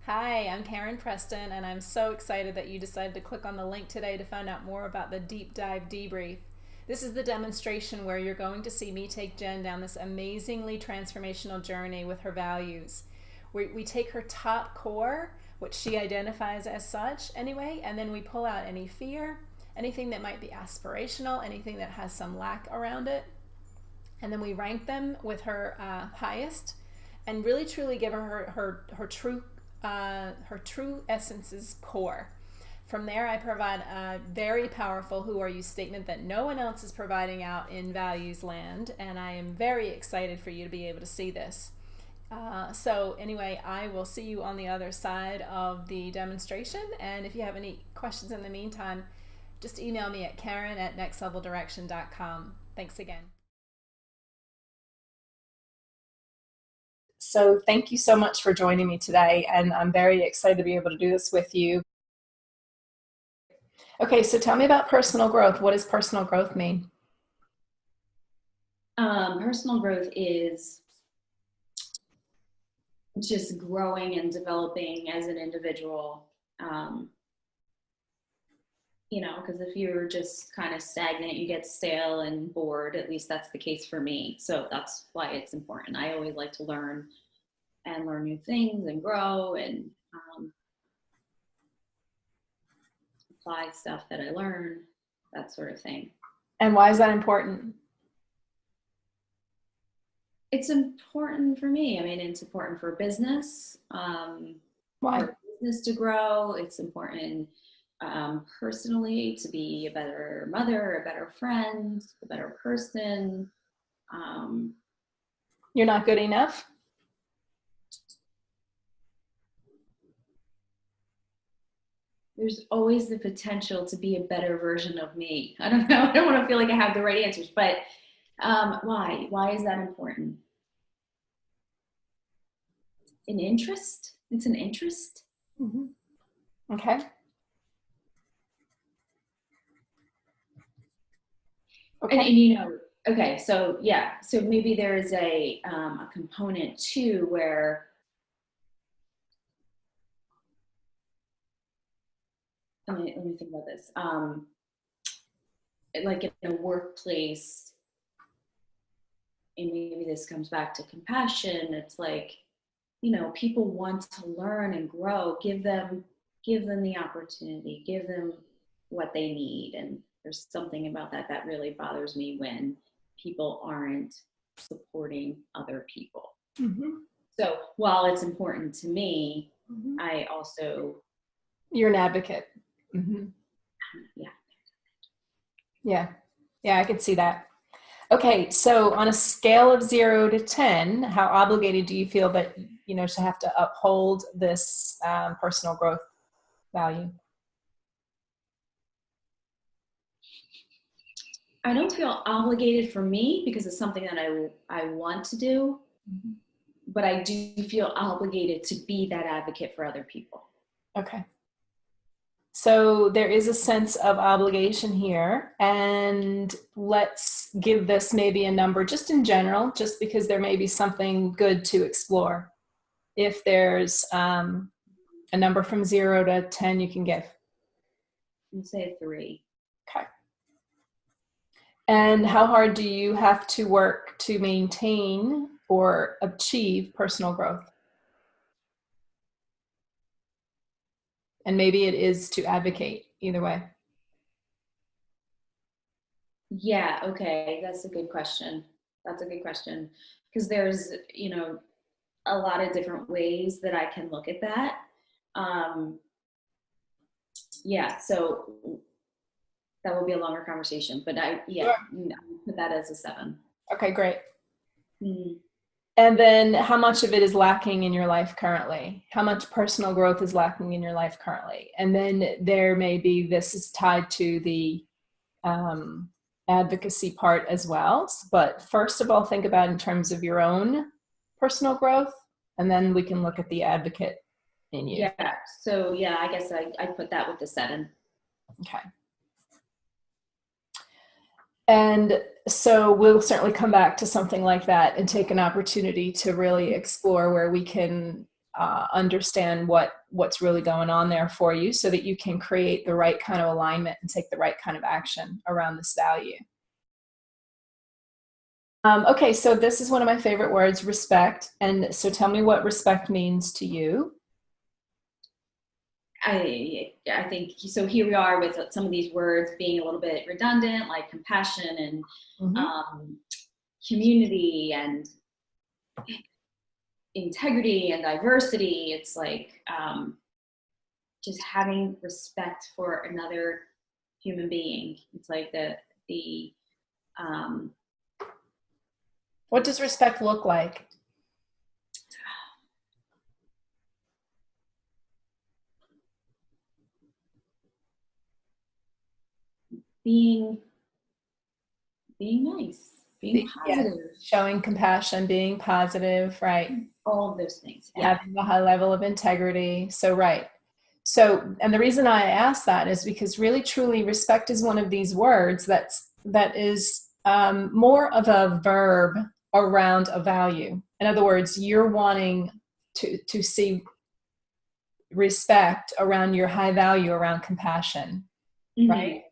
Hi, I'm Karen Preston, and I'm so excited that you decided to click on the link today to find out more about the Deep Dive Debrief. This is the demonstration where you're going to see me take Jen down this amazingly transformational journey with her values. We take her top core, which she identifies as such anyway, and then we pull out any fear, anything that might be aspirational, anything that has some lack around it, and then we rank them with her highest, and really truly give her true essence's core. From there, I provide a very powerful "Who are you" statement that no one else is providing out in values land, and I am very excited for you to be able to see this. So anyway, I will see you on the other side of the demonstration, and if you have any questions in the meantime, just email me at karen@nextleveldirection.com. Thanks again. So thank you so much for joining me today, and I'm very excited to be able to do this with you. Okay, so tell me about personal growth. What does personal growth mean? Personal growth is just growing and developing as an individual. Because if you're just kind of stagnant, you get stale and bored. At least that's the case for me. So that's why it's important. I always like to learn and learn new things and grow and apply stuff that I learn, that sort of thing. And why is that important? It's important for me. I mean, it's important for business. Why? For business to grow. It's important personally to be a better mother, a better friend, a better person. You're not good enough? There's always the potential to be a better version of me. I don't know. I don't want to feel like I have the right answers, but why? Why is that important? An interest? It's an interest. Mm-hmm. Okay. Okay. And okay, so yeah, so maybe there's a component too where let me think about this. Like in a workplace, and maybe this comes back to compassion. It's like, people want to learn and grow. Give them the opportunity. Give them what they need. And there's something about that really bothers me when people aren't supporting other people. Mm-hmm. So while it's important to me, mm-hmm. I also... You're an advocate. Mm-hmm. Yeah. Yeah, I could see that. Okay, so on a scale of 0 to 10, how obligated do you feel that, to have to uphold this personal growth value? I don't feel obligated for me because it's something that I want to do, mm-hmm. but I do feel obligated to be that advocate for other people. Okay. So there is a sense of obligation here, and let's give this maybe a number just in general, just because there may be something good to explore. If there's a number from 0 to 10 you can give. I'd say 3. Okay. And how hard do you have to work to maintain or achieve personal growth? And maybe it is to advocate, either way. Yeah, okay, that's a good question. Because there's, a lot of different ways that I can look at that. Yeah, so that will be a longer conversation, but I put that as a 7. Okay, great. Mm-hmm. And then how much of it is lacking in your life currently? How much personal growth is lacking in your life currently? And then there may be, this is tied to the advocacy part as well. But first of all, think about in terms of your own personal growth, and then we can look at the advocate in you. Yeah, so yeah, I guess I put that with the 7. Okay. And so we'll certainly come back to something like that and take an opportunity to really explore where we can understand what's really going on there for you so that you can create the right kind of alignment and take the right kind of action around this value. Okay, so this is one of my favorite words, respect. And so tell me what respect means to you. I think so. Here we are with some of these words being a little bit redundant, like compassion and community and integrity and diversity. It's like just having respect for another human being. It's like the what does respect look like? Being nice, being positive. Yeah. Showing compassion, being positive, right? All of those things. Yeah. Having a high level of integrity. So, right. So, and the reason I ask that is because really, truly, respect is one of these words that is more of a verb around a value. In other words, you're wanting to see respect around your high value, around compassion, right?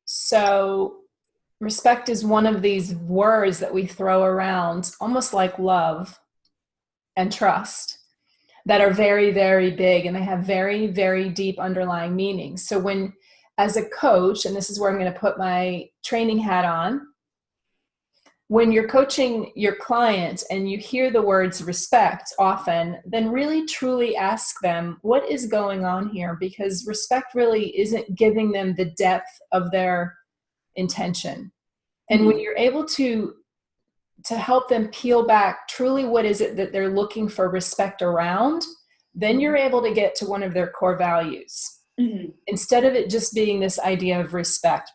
So respect is one of these words that we throw around almost like love and trust that are very, very big, and they have very, very deep underlying meanings. So when, as a coach, and this is where I'm going to put my training hat on, when you're coaching your client and you hear the words respect often, then really truly ask them what is going on here, because respect really isn't giving them the depth of their intention. And when you're able to help them peel back truly what is it that they're looking for respect around, then you're able to get to one of their core values. Instead of it just being this idea of respect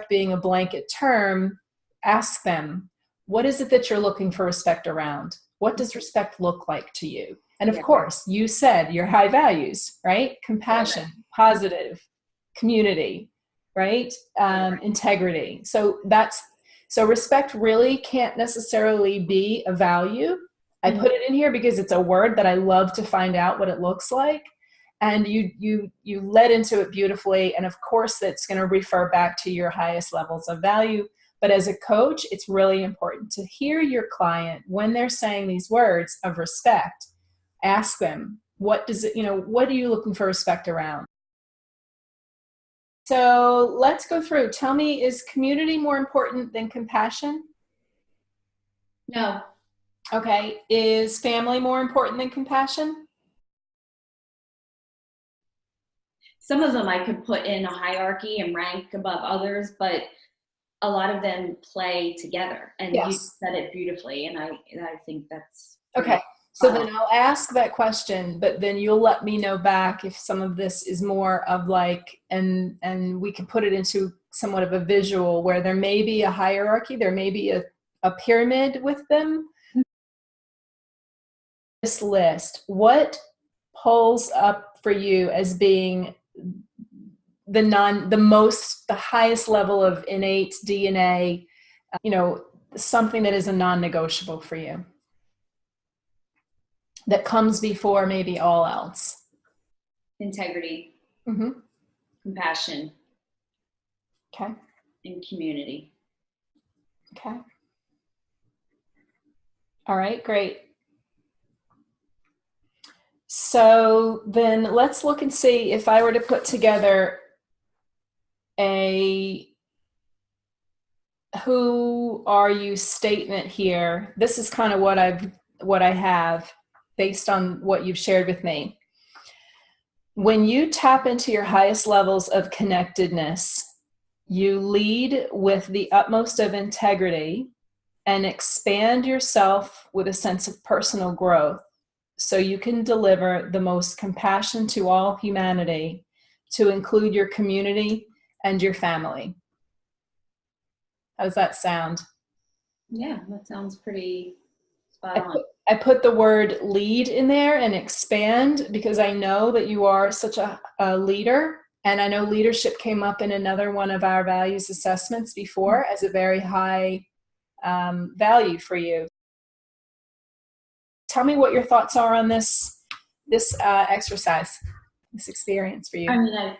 being a blanket term, ask them, what is it that you're looking for respect around? What does respect look like to you? And of course, you said your high values, right? Compassion, positive, community, right? Integrity. So respect really can't necessarily be a value. I put it in here because it's a word that I love to find out what it looks like. And you led into it beautifully. And of course, that's going to refer back to your highest levels of value. But as a coach, it's really important to hear your client when they're saying these words of respect. Ask them, what are you looking for respect around? So let's go through. Tell me, is community more important than compassion? No. Okay. Is family more important than compassion? Some of them I could put in a hierarchy and rank above others, but a lot of them play together. And you said it beautifully, and I think that's okay. So then I'll ask that question, but then you'll let me know back if some of this is more of like, and we can put it into somewhat of a visual where there may be a hierarchy, there may be a pyramid with them. This list, what pulls up for you as being the highest level of innate DNA, something that is a non-negotiable for you, that comes before maybe all else? Integrity, compassion, okay, and community. Okay. All right, great. So then let's look and see if I were to put together a who are you statement here. This is kind of what I have based on what you've shared with me. When you tap into your highest levels of connectedness, you lead with the utmost of integrity and expand yourself with a sense of personal growth so you can deliver the most compassion to all humanity, to include your community and your family. How does that sound? Yeah, that sounds pretty spot on. I put the word lead in there and expand because I know that you are such a leader, and I know leadership came up in another one of our values assessments before as a very high value for you. tell me what your thoughts are on this exercise, this experience for you. I mean, I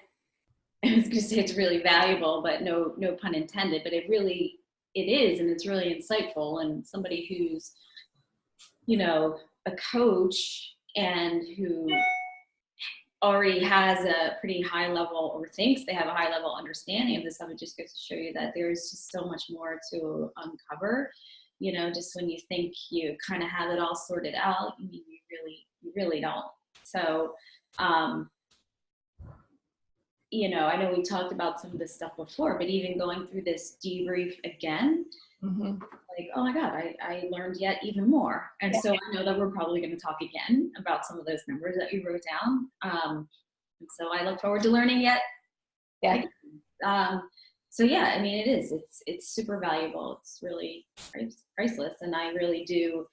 was going to say it's really valuable, but no pun intended. But it is, and it's really insightful. And somebody who's, a coach and who already has a pretty high level, or thinks they have a high level understanding of this stuff, it just goes to show you that there's just so much more to uncover. Just when you think you kind of have it all sorted out, you really don't. So, I know we talked about some of this stuff before, but even going through this debrief again, like, oh my God, I learned yet even more. And so I know that we're probably going to talk again about some of those numbers that you wrote down. And so I look forward to learning yet. Yeah. So yeah, I mean, it's super valuable. It's really priceless. And I really do,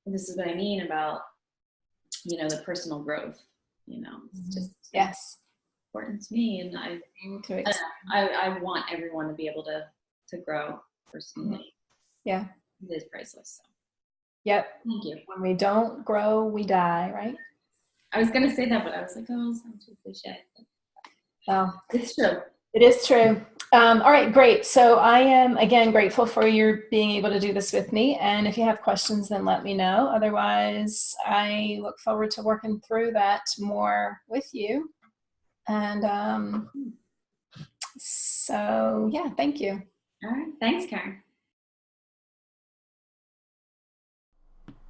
this is what I mean about, the personal growth, it's just important to me. And I want everyone to be able to grow personally. Yeah. It is priceless. So. Yep. Thank you. When we don't grow, we die, right? I was going to say that, but I was like, oh, it sounds too cliche. Well, it's true. It is true. All right, great. So I am, again, grateful for your being able to do this with me. And if you have questions, then let me know. Otherwise, I look forward to working through that more with you. And so, yeah, thank you. All right. Thanks, Karen.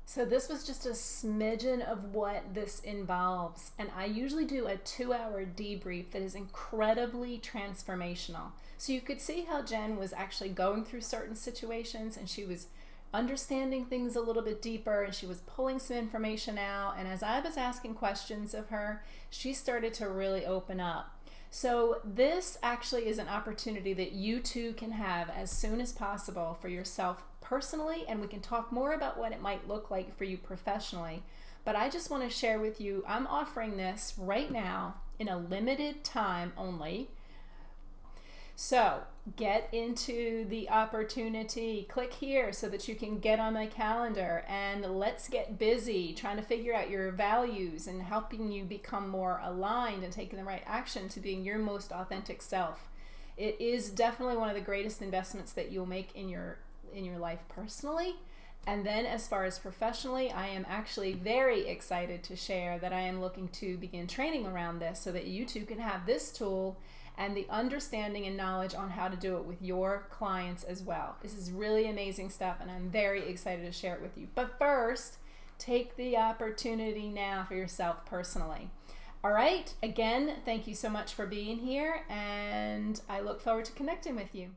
So this was just a smidgen of what this involves. And I usually do a 2-hour debrief that is incredibly transformational. So you could see how Jen was actually going through certain situations and she was understanding things a little bit deeper and she was pulling some information out. And as I was asking questions of her, she started to really open up. So this actually is an opportunity that you too can have as soon as possible for yourself personally, and we can talk more about what it might look like for you professionally. But I just want to share with you, I'm offering this right now in a limited time only. So get into the opportunity, click here so that you can get on my calendar, and let's get busy trying to figure out your values and helping you become more aligned and taking the right action to being your most authentic self. It is definitely one of the greatest investments that you'll make in your life personally. And then as far as professionally, I am actually very excited to share that I am looking to begin training around this so that you too can have this tool and the understanding and knowledge on how to do it with your clients as well. This is really amazing stuff and I'm very excited to share it with you. But first, take the opportunity now for yourself personally. All right, again, thank you so much for being here and I look forward to connecting with you.